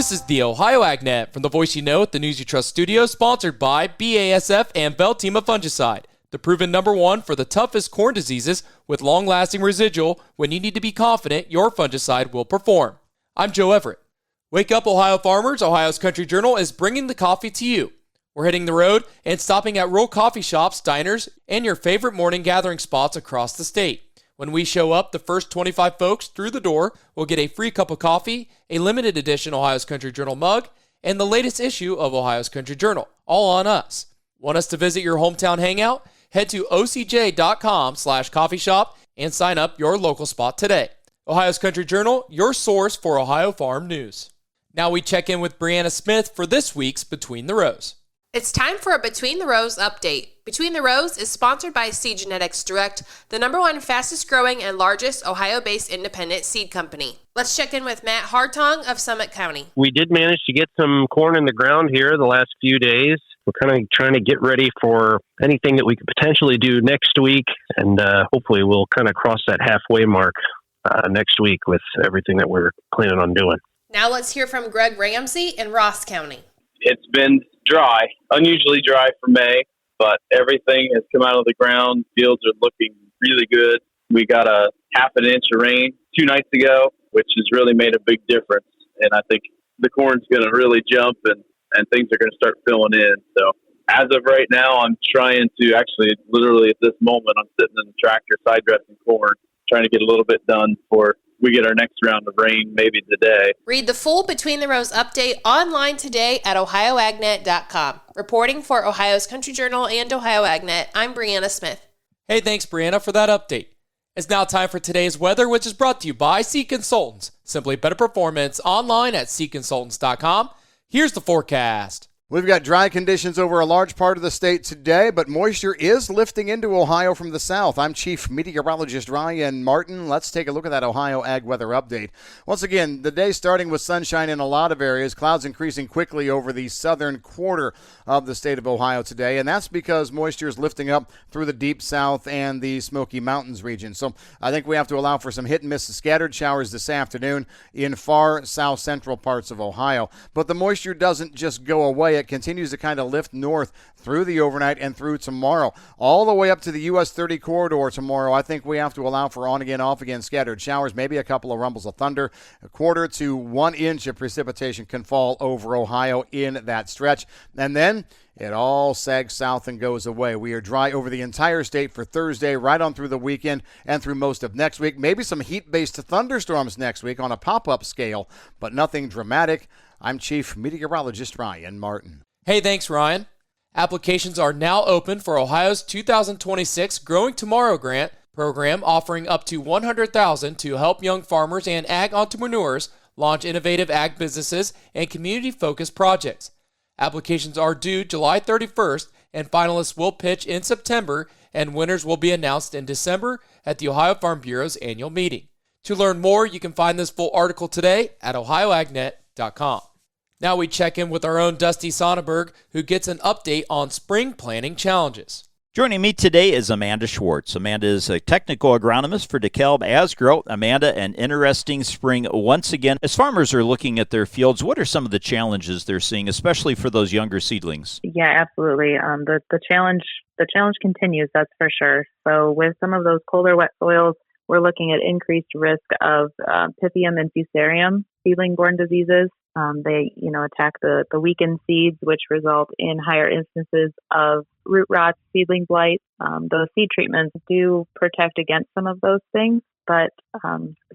This is the Ohio AgNet from the Voice You Know at the News You Trust studio, sponsored by BASF and Veltima Fungicide, the proven #1 for the toughest corn diseases with long-lasting residual when you need to be confident your fungicide will perform. I'm Joe Everett. Wake up, Ohio farmers. Ohio's Country Journal is bringing the coffee to you. We're hitting the road and stopping at rural coffee shops, diners, and your favorite morning gathering spots across the state. When we show up, the first 25 folks through the door will get a free cup of coffee, a limited edition Ohio's Country Journal mug, and the latest issue of Ohio's Country Journal, all on us. Want us to visit your hometown hangout? Head to ocj.com/coffee shop and sign up your local spot today. Ohio's Country Journal, your source for Ohio farm news. Now we check in with Brianna Smith for this week's Between the Rows. It's time for a Between the Rows update. Between the Rows is sponsored by Seed Genetics Direct, the #1 fastest growing and largest Ohio-based independent seed company. Let's check in with Matt Hartong of Summit County. We did manage to get some corn in the ground here the last few days. We're kind of trying to get ready for anything that we could potentially do next week, and hopefully we'll kind of cross that halfway mark next week with everything that we're planning on doing. Now let's hear from Greg Ramsey in Ross County. It's been dry, unusually dry for May, but everything has come out of the ground. Fields are looking really good. We got a half an inch of rain 2 nights ago, which has really made a big difference. And I think the corn's going to really jump and things are going to start filling in. So as of right now, I'm trying to actually, literally at this moment, I'm sitting in the tractor side dressing corn, trying to get a little bit done before we get our next round of rain, maybe today. Read the full Between the Rows update online today at ohioagnet.com. Reporting for Ohio's Country Journal and Ohio AgNet, I'm Brianna Smith. Hey, thanks, Brianna, for that update. It's now time for today's weather, which is brought to you by Seed Consultants. Simply better performance online at seedconsultants.com. Here's the forecast. We've got dry conditions over a large part of the state today, but moisture is lifting into Ohio from the south. I'm Chief Meteorologist Ryan Martin. Let's take a look at that Ohio Ag Weather Update. Once again, the day starting with sunshine in a lot of areas, clouds increasing quickly over the southern quarter of the state of Ohio today, and that's because moisture is lifting up through the deep south and the Smoky Mountains region. So I think we have to allow for some hit and miss scattered showers this afternoon in far south central parts of Ohio. But the moisture doesn't just go away. It continues to kind of lift north through the overnight and through tomorrow. All the way up to the US 30 corridor tomorrow, I think we have to allow for on-again, off-again scattered showers, maybe a couple of rumbles of thunder. 1/4 to 1 inch of precipitation can fall over Ohio in that stretch. And then it all sags south and goes away. We are dry over the entire state for Thursday, right on through the weekend and through most of next week. Maybe some heat-based thunderstorms next week on a pop-up scale, but nothing dramatic. I'm Chief Meteorologist Ryan Martin. Hey, thanks, Ryan. Applications are now open for Ohio's 2026 Growing Tomorrow Grant program, offering up to $100,000 to help young farmers and ag entrepreneurs launch innovative ag businesses and community-focused projects. Applications are due July 31st, and finalists will pitch in September, and winners will be announced in December at the Ohio Farm Bureau's annual meeting. To learn more, you can find this full article today at ohioagnet.com. Now we check in with our own Dusty Sonnenberg, who gets an update on spring planting challenges. Joining me today is Amanda Schwartz. Amanda is a technical agronomist for DeKalb Asgrow. Amanda, an interesting spring once again. As farmers are looking at their fields, what are some of the challenges they're seeing, especially for those younger seedlings? Yeah, absolutely. The challenge continues, that's for sure. So with some of those colder, wet soils, we're looking at increased risk of Pythium and Fusarium seedling-borne diseases. They, attack the weakened seeds, which result in higher instances of root rot, seedling blight. Those seed treatments do protect against some of those things, but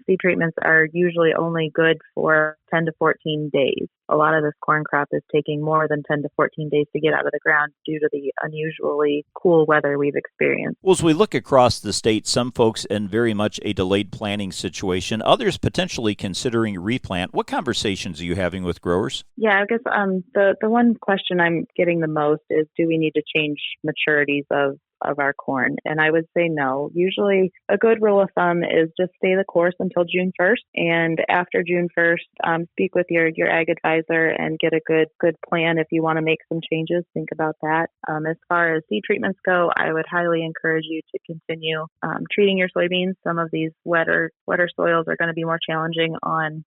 seed treatments are usually only good for 10 to 14 days. A lot of this corn crop is taking more than 10 to 14 days to get out of the ground due to the unusually cool weather we've experienced. Well, as we look across the state, some folks in very much a delayed planting situation, others potentially considering replant. What conversations are you having with growers? Yeah, I guess the one question I'm getting the most is, do we need to change maturities of of our corn? And I would say no. Usually a good rule of thumb is just stay the course until June 1st. And after June 1st, speak with your ag advisor and get a good plan. If you want to make some changes, think about that. As far as seed treatments go, I would highly encourage you to continue treating your soybeans. Some of these wetter soils are going to be more challenging on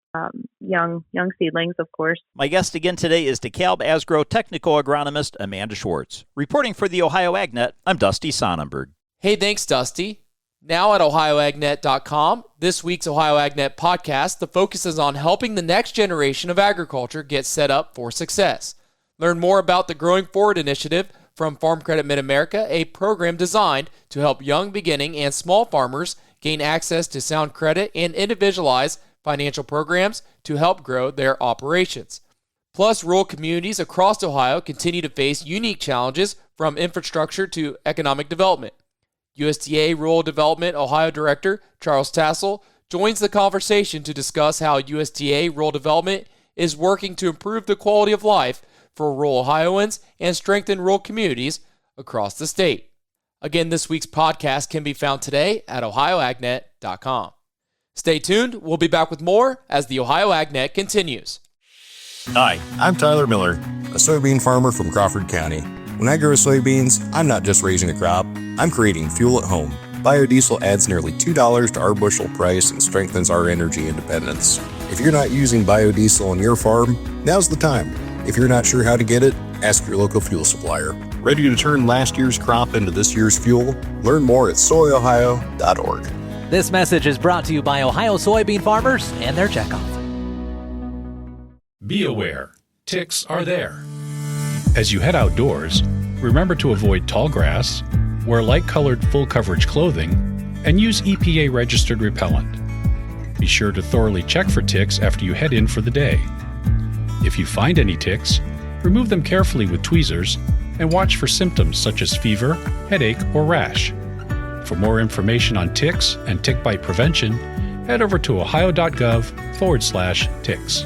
young seedlings, of course. My guest again today is DeKalb Asgrow technical agronomist Amanda Schwartz. Reporting for the Ohio AgNet, I'm Dusty Sonnenberg. Hey, thanks, Dusty. Now at OhioAgNet.com, this week's Ohio AgNet podcast, the focus is on helping the next generation of agriculture get set up for success. Learn more about the Growing Forward initiative from Farm Credit Mid-America, a program designed to help young, beginning, and small farmers gain access to sound credit and individualized financial programs to help grow their operations. Plus, rural communities across Ohio continue to face unique challenges from infrastructure to economic development. USDA Rural Development Ohio Director Charles Tassel joins the conversation to discuss how USDA Rural Development is working to improve the quality of life for rural Ohioans and strengthen rural communities across the state. Again, this week's podcast can be found today at OhioAgNet.com. Stay tuned. We'll be back with more as the Ohio AgNet continues. Hi, I'm Tyler Miller, a soybean farmer from Crawford County. When I grow soybeans, I'm not just raising a crop, I'm creating fuel at home. Biodiesel adds nearly $2 to our bushel price and strengthens our energy independence. If you're not using biodiesel on your farm, now's the time. If you're not sure how to get it, ask your local fuel supplier. Ready to turn last year's crop into this year's fuel? Learn more at soyohio.org. This message is brought to you by Ohio soybean farmers and their checkoff. Be aware, ticks are there. As you head outdoors, remember to avoid tall grass, wear light-colored full-coverage clothing, and use EPA-registered repellent. Be sure to thoroughly check for ticks after you head in for the day. If you find any ticks, remove them carefully with tweezers and watch for symptoms such as fever, headache, or rash. For more information on ticks and tick bite prevention, head over to ohio.gov/ticks.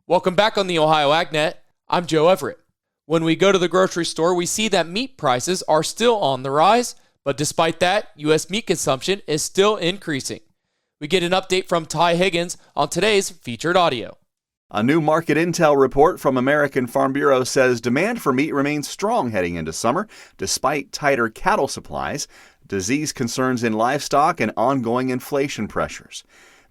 Welcome back on the Ohio AgNet. I'm Joe Everett. When we go to the grocery store, we see that meat prices are still on the rise, but despite that, U.S. meat consumption is still increasing. We get an update from Ty Higgins on today's featured audio. A new market intel report from American Farm Bureau says demand for meat remains strong heading into summer, despite tighter cattle supplies, disease concerns in livestock, and ongoing inflation pressures.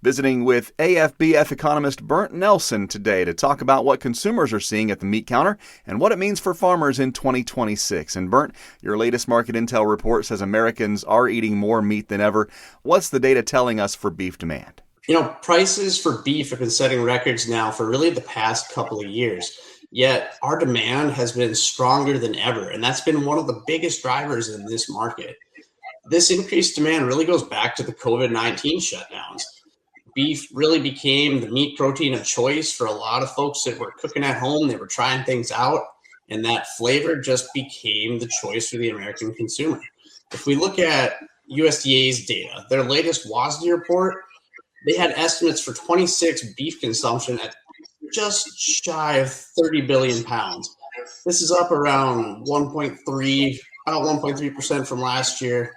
Visiting with AFBF economist Bernt Nelson today to talk about what consumers are seeing at the meat counter and what it means for farmers in 2026. And Bernt, your latest market intel report says Americans are eating more meat than ever. What's the data telling us for beef demand? Prices for beef have been setting records now for really the past couple of years. Yet our demand has been stronger than ever, and that's been one of the biggest drivers in this market. This increased demand really goes back to the COVID-19 shutdowns. Beef really became the meat protein of choice for a lot of folks that were cooking at home. They were trying things out, and that flavor just became the choice for the American consumer. If we look at USDA's data, their latest WASDE report, they had estimates for 26 beef consumption at just shy of 30 billion pounds. This is up around 1.3% from last year.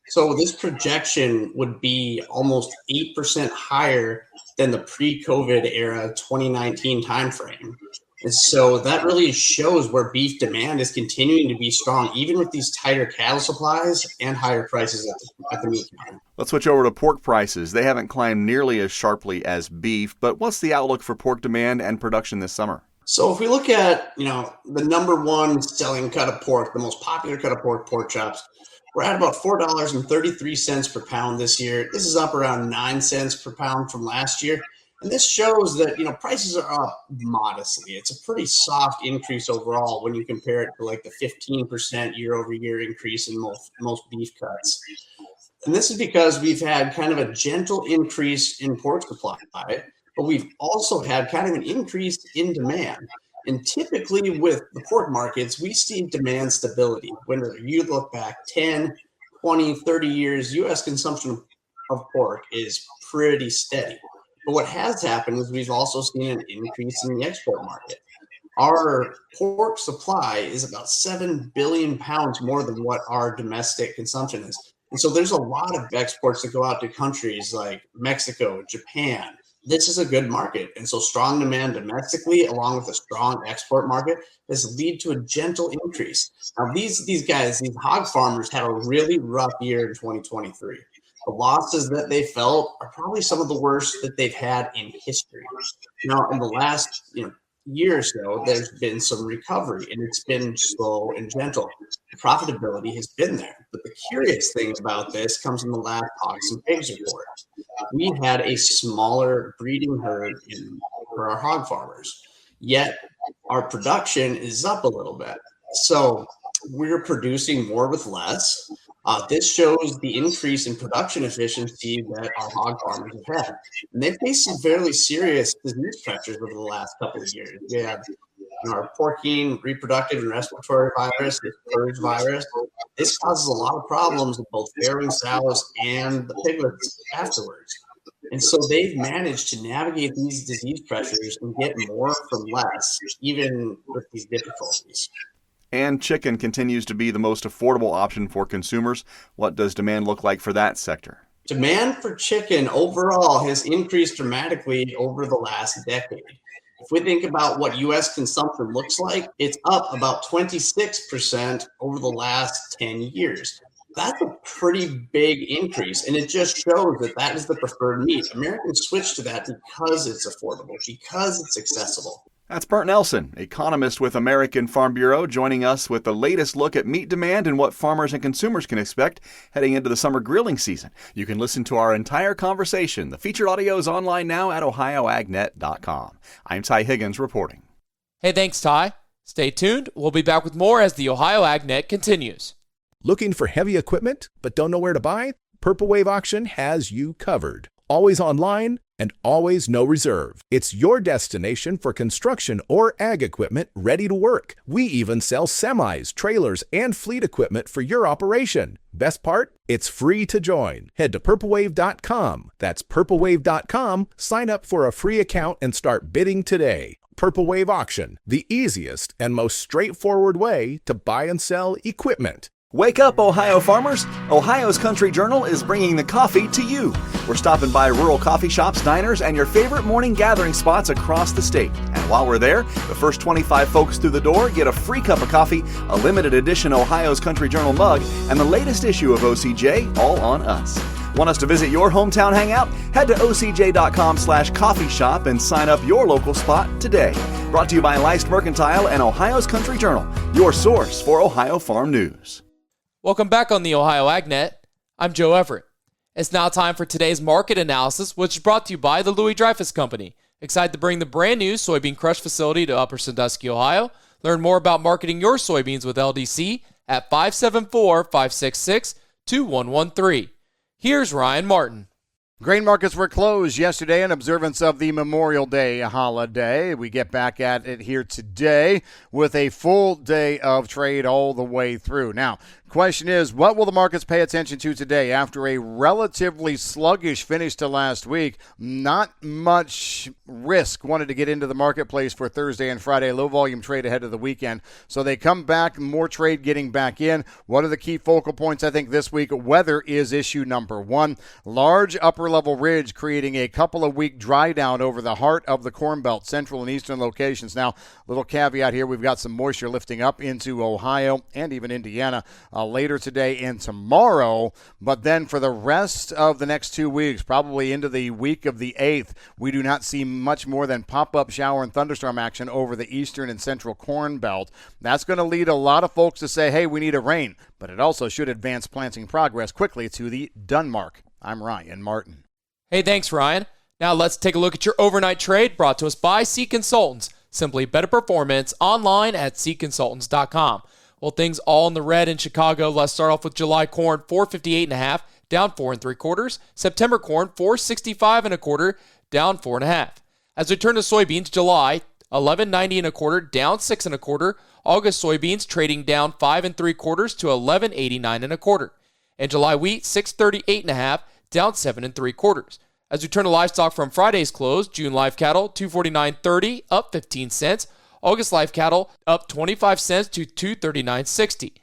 So this projection would be almost 8% higher than the pre-COVID era 2019 timeframe. And so that really shows where beef demand is continuing to be strong, even with these tighter cattle supplies and higher prices at the meat counter. Let's switch over to pork prices. They haven't climbed nearly as sharply as beef, but what's the outlook for pork demand and production this summer? So if we look at, the number one selling cut of pork, the most popular cut of pork chops, we're at about $4.33 per pound this year. This is up around 9 cents per pound from last year. And this shows that, prices are up modestly. It's a pretty soft increase overall when you compare it to like the 15% year over year increase in most beef cuts. And this is because we've had kind of a gentle increase in pork supply, but we've also had kind of an increase in demand. And typically with the pork markets, we see demand stability. When you look back 10, 20, 30 years, U.S. consumption of pork is pretty steady. But what has happened is we've also seen an increase in the export market. our pork supply is about 7 billion pounds more than what our domestic consumption is. And so there's a lot of exports that go out to countries like Mexico, Japan. This is a good market. And so strong demand domestically, along with a strong export market, has led to a gentle increase. Now, these guys, these hog farmers, had a really rough year in 2023. The losses that they felt are probably some of the worst that they've had in history. Now, in the last year or so, there's been some recovery, and it's been slow and gentle. The profitability has been there. But the curious thing about this comes in the last Hogs and Pigs report. We had a smaller breeding herd for our hog farmers, yet our production is up a little bit. So we're producing more with less. This shows the increase in production efficiency that our hog farmers have had. And they've faced some fairly serious disease pressures over the last couple of years. We have our porcine reproductive and respiratory virus, the PRRS virus. This causes a lot of problems with both farrowing sows and the piglets afterwards. And so they've managed to navigate these disease pressures and get more from less, even with these difficulties. And chicken continues to be the most affordable option for consumers. What does demand look like for that sector? Demand for chicken overall has increased dramatically over the last decade. If we think about what U.S. consumption looks like, it's up about 26% over the last 10 years. That's a pretty big increase, and it just shows that that is the preferred meat. Americans switch to that because it's affordable, because it's accessible. That's Bert Nelson, economist with American Farm Bureau, joining us with the latest look at meat demand and what farmers and consumers can expect heading into the summer grilling season. You can listen to our entire conversation. The featured audio is online now at ohioagnet.com. I'm Ty Higgins reporting. Hey, thanks, Ty. Stay tuned. We'll be back with more as the Ohio AgNet continues. Looking for heavy equipment but don't know where to buy? Purple Wave Auction has you covered. Always online and always no reserve. It's your destination for construction or ag equipment ready to work. We even sell semis, trailers, and fleet equipment for your operation. Best part? It's free to join. Head to purplewave.com. That's purplewave.com. Sign up for a free account and start bidding today. Purple Wave Auction, the easiest and most straightforward way to buy and sell equipment. Wake up, Ohio farmers! Ohio's Country Journal is bringing the coffee to you. We're stopping by rural coffee shops, diners, and your favorite morning gathering spots across the state. And while we're there, the first 25 folks through the door get a free cup of coffee, a limited edition Ohio's Country Journal mug, and the latest issue of OCJ, all on us. Want us to visit your hometown hangout? Head to ocj.com/coffee shop and sign up your local spot today. Brought to you by Leist Mercantile and Ohio's Country Journal, your source for Ohio farm news. Welcome back on the Ohio AgNet. I'm Joe Everett. It's now time for today's market analysis, which is brought to you by the Louis Dreyfus Company. Excited to bring the brand new soybean crush facility to Upper Sandusky, Ohio. Learn more about marketing your soybeans with LDC at 574-566-2113. Here's Ryan Martin. Grain markets were closed yesterday in observance of the Memorial Day holiday. We get back at it here today with a full day of trade all the way through. Now, question is, what will the markets pay attention to today after a relatively sluggish finish to last week? Not much risk wanted to get into the marketplace for Thursday and Friday, low volume trade ahead of the weekend. So they come back, more trade getting back in. What are the key focal points I think this week? Weather is issue number one. Large upper level ridge creating a couple of week dry down over the heart of the Corn Belt, central and eastern locations. Now, little caveat here, we've got some moisture lifting up into Ohio and even Indiana later today and tomorrow, but then for the rest of the next 2 weeks, probably into the week of the 8th, we do not see much more than pop-up shower and thunderstorm action over the eastern and central Corn Belt. That's going to lead a lot of folks to say, hey, we need a rain, but it also should advance planting progress quickly to the done mark. I'm Ryan Martin. Hey, thanks, Ryan. Now let's take a look at your overnight trade brought to us by Seed Consultants. Simply better performance online at seedconsultants.com. Well, things all in the red in Chicago. Let's start off with July corn, 458.5, down 4 3/4. September corn, 465 1/4, down 4 1/2. As we turn to soybeans, July, 1190 1/4, down 6 1/4. August soybeans trading down 5 3/4 to 1189 1/4. And July wheat, 638.5, down 7 3/4. As we turn to livestock from Friday's close, June live cattle, 249.30, up 15 cents. August live cattle up 25 cents to $239.60.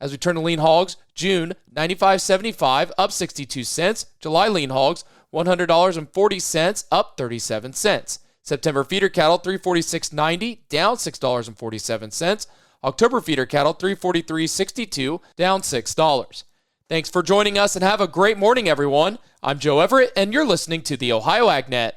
As we turn to lean hogs, June 95.75 up 62 cents. July lean hogs $100.40 up 37 cents. September feeder cattle $346.90 down $6.47. October feeder cattle $343.62 down $6. Thanks for joining us and have a great morning, everyone. I'm Joe Everett, and you're listening to the Ohio AgNet.